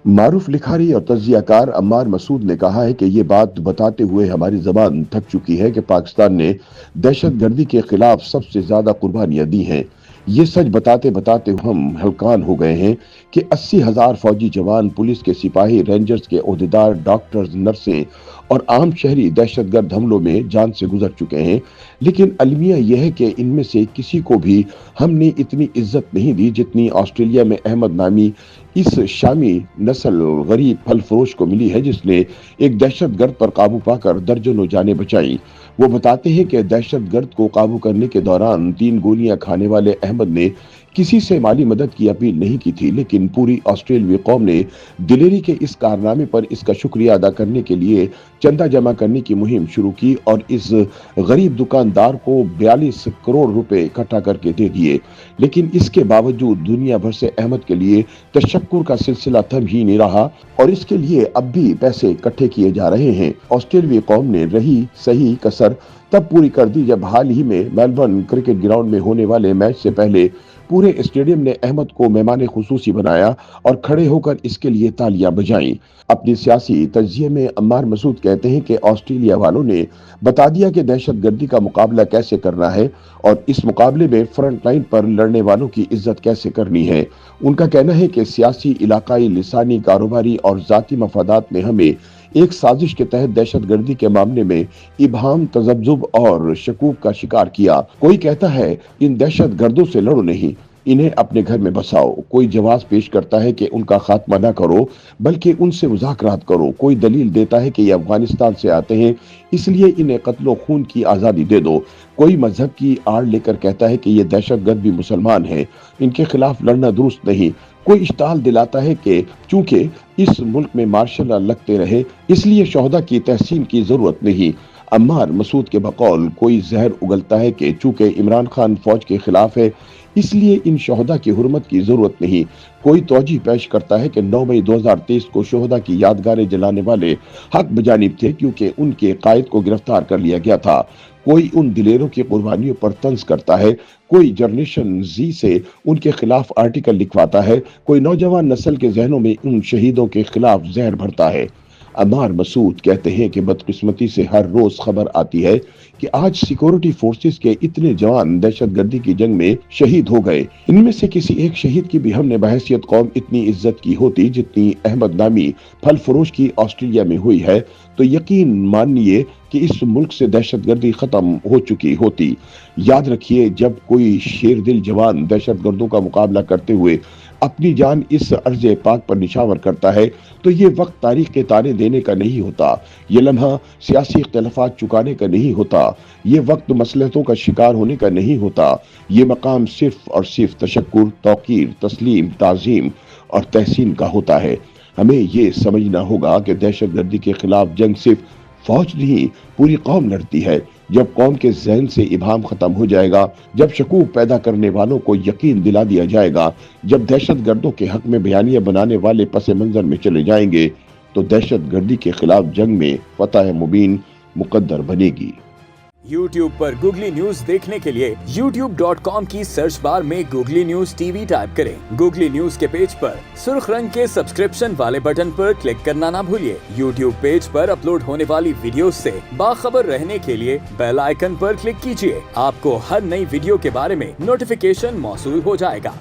मारूफ लिखारी और तज्जियाकार अम्मार मसूद ने कहा है कि ये बात बताते हुए हमारी जबान थक चुकी है कि पाकिस्तान ने दहशतगर्दी के खिलाफ सबसे ज्यादा कुर्बानियां दी हैं। ये सच बताते बताते हम हलकान हो गए हैं कि 80,000 फौजी जवान, पुलिस के सिपाही, रेंजर्स के ओहदेदार, डॉक्टर्स, नर्सें और आम शहरी दहशतगर्द हमलों में जान से गुजर चुके हैं। लेकिन अलमिया यह है कि इनमें से किसी को भी हमने इतनी इज्जत नहीं दी जितनी ऑस्ट्रेलिया में अहमद नामी इस शामी नस्ल गरीब फल फरोश को मिली है, जिसने एक दहशतगर्द पर काबू पाकर दर्जनों जानें बचाई। वो बताते हैं कि दहशतगर्द को काबू करने के दौरान 3 गोलियां खाने वाले अहमद ने किसी से माली मदद की अपील नहीं की थी, लेकिन पूरी ऑस्ट्रेलियाई कौम ने दिलेरी के इस कारनामे पर इसका शुक्रिया अदा करने के लिए चंदा जमा करने की मुहिम शुरू की और इस गरीब दुकानदार को 42 करोड़ रुपए इकट्ठा करके दे दिए। लेकिन इसके बावजूद दुनिया भर से अहमद के लिए तशक्कुर का सिलसिला थम ही नहीं रहा और इसके लिए अब भी पैसे इकट्ठे किए जा रहे हैं। ऑस्ट्रेलियाई कौम ने रही सही कसर तब पूरी कर दी जब हाल ही में मेलबर्न क्रिकेट ग्राउंड में होने वाले मैच से पहले पूरे स्टेडियम ने अहमद को मेहमान खुसूसी बनाया और खड़े होकर इसके लिए तालियां बजाईं। अपनी सियासी तज्जिये में अम्मार मसूद कहते हैं कि ऑस्ट्रेलिया वालों ने बता दिया कि दहशतगर्दी का मुकाबला कैसे करना है और इस मुकाबले में फ्रंट लाइन पर लड़ने वालों की इज्जत कैसे करनी है। उनका कहना है कि सियासी, इलाकाई, लिसानी, कारोबारी और जाती मफादात ने हमें एक साजिश के तहत दहशतगर्दी के मामले में इबहम, तजब्जुब और शकूक का शिकार किया। कोई कहता है इन दहशतगर्दों से लड़ो नहीं, इन्हें अपने घर में बसाओ। कोई जवाब पेश करता है कि उनका खात्मा न करो बल्कि उनसे मुज़ाकरात करो। कोई दलील देता है कि ये अफगानिस्तान से आते हैं इसलिए इन्हें कत्लो खून की आज़ादी दे दो। कोई मजहब की आड़ लेकर कहता है कि ये दहशतगर्द भी मुसलमान हैं, इनके खिलाफ लड़ना दुरुस्त नहीं। कोई इश्ताल दिलाता है कि चूंकि इस मुल्क में मार्शल लॉ लगते रहे इसलिए शोहदा की तहसीन की जरूरत नहीं। अम्मार मसूद के बकौल कोई जहर उगलता है कि चूंकि इमरान खान फौज के खिलाफ है इसलिए इन शोहदा की हुर्मत की जरूरत नहीं। कोई तौजीह पेश करता है कि 9 मई 2023 को शोहदा की यादगारें जलाने वाले हक बजानिब थे क्योंकि उनके कायद को गिरफ्तार कर लिया गया था। कोई उन दिलेरों की कुर्बानियों पर तंज करता है, कोई जनरेशन जी से उनके खिलाफ आर्टिकल लिखवाता है, कोई नौजवान नस्ल के जहनों में उन शहीदों के खिलाफ जहर भरता है। अम्मार मसूद कहते हैं कि बदकिस्मती से हर रोज खबर आती है कि आज सिक्योरिटी फोर्सेस के इतने जवान दहशतगर्दी की जंग में शहीद हो गए। इनमें से किसी एक शहीद की भी हमने बहैसियत कौम इतनी इज्जत की होती जितनी अहमद नामी फल फरोश की ऑस्ट्रेलिया में हुई है तो यकीन मानिए कि इस मुल्क से दहशतगर्दी खत्म हो चुकी होती। याद रखिए, जब कोई शेर दिल जवान दहशतगर्दों का मुकाबला करते हुए अपनी जान इस अर्ज़े पाक पर निछावर करता है तो ये वक्त तारीख के ताने देने का नहीं होता, ये लम्हा सियासी इख्तिलाफात चुकाने का नहीं होता, ये वक्त मसलहतों का शिकार होने का नहीं होता। ये मकाम सिर्फ और सिर्फ तशक्कुर, तौकीर, तस्लीम, ताज़ीम और तहसीन का होता है। हमें ये समझना होगा कि दहशतगर्दी के खिलाफ जंग सिर्फ फौज नहीं पूरी कौम लड़ती है। जब कौम के जहन से इबाम खत्म हो जाएगा, जब शकूक पैदा करने वालों को यकीन दिला दिया जाएगा, जब दहशतगर्दों के हक में बयानियां बनाने वाले पस मंजर में चले जाएंगे तो दहशतगर्दी के खिलाफ जंग में फतह मुबीन मुकद्दर बनेगी। YouTube पर गूगली न्यूज देखने के लिए youtube.com की सर्च बार में गूगली न्यूज टीवी टाइप करें। गूगली न्यूज के पेज पर सुर्ख रंग के सब्सक्रिप्शन वाले बटन पर क्लिक करना ना भूलिए। YouTube पेज पर अपलोड होने वाली वीडियो से बाखबर रहने के लिए बेल आइकन पर क्लिक कीजिए। आपको हर नई वीडियो के बारे में नोटिफिकेशन मौसूल हो जाएगा।